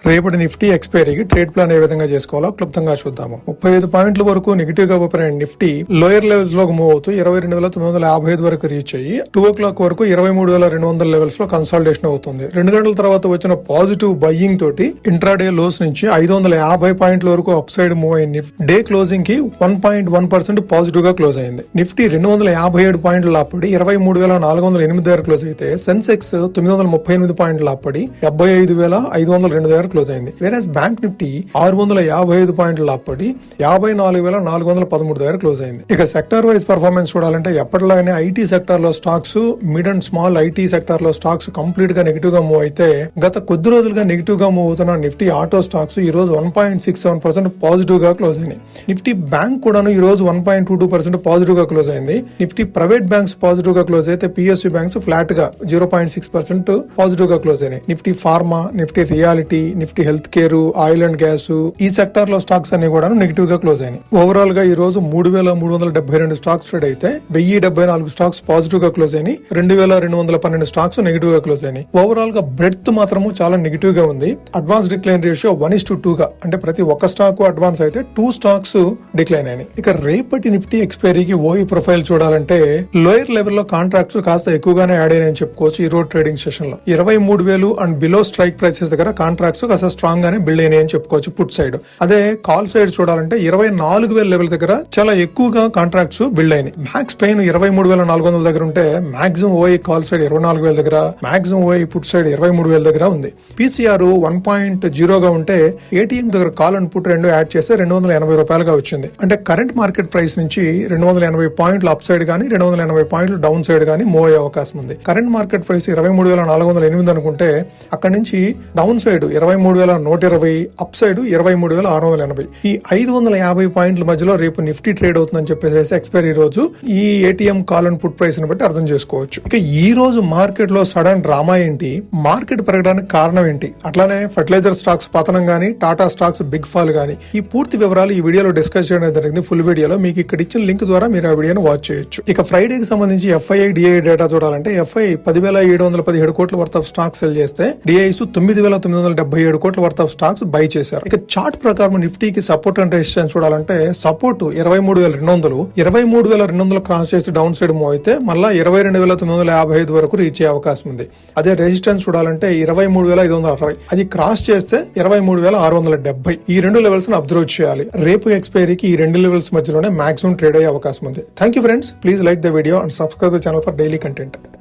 రేపటి Nifty ఎక్స్పైరీకి trade plan A విధంగా చేసుకోవాలో క్లుప్తంగా చూద్దాము. 35 పాయింట్ల వరకు నెగిటివ్ గా ఓపెన్ అయిన నిఫ్టీ లోయర్ లెవెల్స్ లో మూవ్ అవుతూ 22,955 వరకు రీచ్ అయ్యి 2 o'clock వరకు 23,200 లెవెల్స్ లో కన్సాలిడేషన్ అవుతుంది. 2 గంటల తర్వాత వచ్చిన పాజిటివ్ బయ్యింగ్ తోటి ఇంట్రాడే లోస్ నుంచి 550 పాయింట్ల వరకు అప్ సైడ్ మూవ్ అయిన నిఫ్టీ డే క్లోజింగ్ కి 1.1% పాజిటివ్ గా క్లోజ్ అయింది. నిఫ్టీ 257 పాయింట్లు లాపడి 23,408 దగ్గర క్లోజ్ అయితే సెన్సెక్స్ 938 పాయింట్లు లాపడి 75,502 దగ్గర క్లోజ్ అయింది. వేరేస్ బ్యాంక్ నిఫ్టీ 655 పాయింట్లు లాపడి 54,413 దగ్గర క్లోజ్ అయింది. ఇక సెక్టర్ వైజ్ పర్ఫార్మెన్స్ చూడాలంటే ఎప్పటిలాగానే ఐటీ సెక్టర్ లో stocks, mid and small IT sector లో స్టాక్స్ కంప్లీట్ గా నెగిటివ్ గా మూవ్ అయితే గత కొద్ది రోజులుగా నెగిటివ్ గా మూవ్ అవుతున్న నిఫ్టీ ఆటో స్టాక్స్ ఈ రోజు 1.67% పాజిటివ్ గా క్లోజ్ అయినాయి. నిఫ్టీ బ్యాంక్ కూడాను ఈ రోజు 1.22% పాజిటివ్ గా క్లోజ్ అయింది. నిఫ్టీ ప్రైవేట్ బ్యాంక్స్ పాజిటివ్ గా క్లోజ్ అయితే పిఎస్యూ బ్యాంక్స్ ఫ్లాట్ గా 0.6% పాజిటివ్ గా క్లోజ్ అయినాయి. Nifty pharma, Nifty reality, Nifty health care, oil and gas ఈ సెక్టర్ లో స్టాక్స్ అన్ని కూడా నెగిటివ్ గా క్లోజ్ అయినాయి. ఓవరాల్ గా ఈ రోజు 3,372 స్టాక్స్ ట్రేడ్ అయితే 1,074 స్టాక్స్ పాజిటివ్ గా క్లోజ్ అయినాయి. 2,212 స్టాక్స్ నెగిటివ్ గా క్లోజ్ అయినాయి. ఓవరాల్ గా బ్రెడ్త్ మాత్రము చాలా నెగిటివ్ గా ఉంది. అడ్వాన్స్ డిక్లైన్ రేషియో 1:2 గా, అంటే ప్రతి ఒక్క స్టాక్ అడ్వాన్స్ అయితే 2 స్టాక్స్ డిక్లైన్ అయినాయి. ఇక రేపటి నిఫ్టీ ఎక్స్పైరీకి ఓఈ ప్రొఫైల్ చూడాలంటే లోయర్ లెవెల్ లో కాంట్రాక్ట్స్ కాస్త ఎక్కువగానే యాడ్ అయినాయని చెప్పుకోవచ్చు. ఈ రోజు ట్రేడింగ్ సెషన్ లో 23,000 అండ్ బిలో స్ట్రైక్ ప్రైసెస్ దగ్గర కాంట్రాక్ట్స్ కాస్త స్ట్రాంగ్ గానే బిల్డ్ అయినాయని చెప్పుకోవచ్చు పుట్ సైడ్. అదే కాల్ సైడ్ చూడాలంటే 24,000 లెవెల్ దగ్గర చాలా ఎక్కువగా కాంట్రాక్ట్స్ బిల్డ్ అయినాయి. మ్యాక్స్ పెయిన్ 23,400 దగ్గర ఉంటే మాక్సిమం ఓఐ కాల్ సైడ్ 24,000 దగ్గర, మాక్సిమం ఓఐ పుట్ సైడ్ 23,000 దగ్గర ఉంది. పీసీఆర్ 1.0 గా ఉంటే ఏటీఎం దగ్గర కాల్ అండ్ పుట్ రెండు యాడ్ చేస్తే 280 రూపాయలుగా వచ్చింది. అంటే కరెంట్ మార్కెట్ ప్రైస్ నుంచి 280 పాయింట్లు అప్ సైడ్ గానీ 280 పాయింట్లు డౌన్ సైడ్ గానీ మూవ్ అయ్యే అవకాశం ఉంది. కరెంట్ మార్కెట్ ప్రైస్ 23,408 అనుకుంటే అక్కడ నుంచి డౌన్ సైడ్ 23,120, అప్ సైడ్ 23,680. ఈ 550 పాయింట్ల మధ్యలో రేపు నిఫ్టీ ట్రేడ్ అవుతుందని చెప్పేసి ఎక్స్పైరీ రోజు ఈ ATM call and put price ని బట్టి అర్థం చేసుకోవచ్చు. ఇక ఈ రోజు మార్కెట్ లో సడన్ డ్రామా ఏంటి, మార్కెట్ పెరగడానికి కారణం ఏంటి, అట్లానే ఫర్టిలైజర్ స్టాక్స్ పతనం గానీ టాటా స్టాక్స్ బిగ్ ఫాల్ గానీ ఈ పూర్తి వివరాలు ఈ వీడియోలో డిస్కస్ చేయడం జరిగింది. ఫుల్ వీడియోలో మీకు ఇక్కడ ఇచ్చిన లింక్ ద్వారా మీరు ఆ వీడియోను వాచ్ చేయొచ్చు. ఇక ఫ్రైడేకి సంబంధించి ఎఫ్ఐఐ డిఐ డేటా చూడాలంటే ఎఫ్ఐ 10,717 కోట్ల వర్త్ ఆఫ్ స్టాక్ సెల్ చేస్తే డిఐస్ 9,977 కోట్ల వర్త్ ఆఫ్ స్టాక్స్ బై చేశారు. ఇక చార్ట్ ప్రకారం నిఫ్టీకి సపోర్ట్ అండ్ రెసిస్టెన్స్ చూడాలంటే సపోర్ట్ 23,200, 23,200 క్రాస్ చేసి డౌన్ సైడ్ మూవ్ అయితే మళ్ళా 22,955 వరకు రీచ్ అయ్యే అవకాశం ఉంది. అదే రెసిస్టెన్స్ చూడాలంటే 23,560, అది క్రాస్ చేస్తే 23,670. ఈ రెండు లెవెల్స్ ని అబ్జర్వ్ చేయాలి. రేపు ఎక్స్పైరీకి ఈ రెండు లెవెల్స్ మధ్యలోనే మాక్సిమం ట్రేడ్ అయ్యే అవకాశం ఉంది. Thank you friends, please like the video and subscribe the channel for daily content.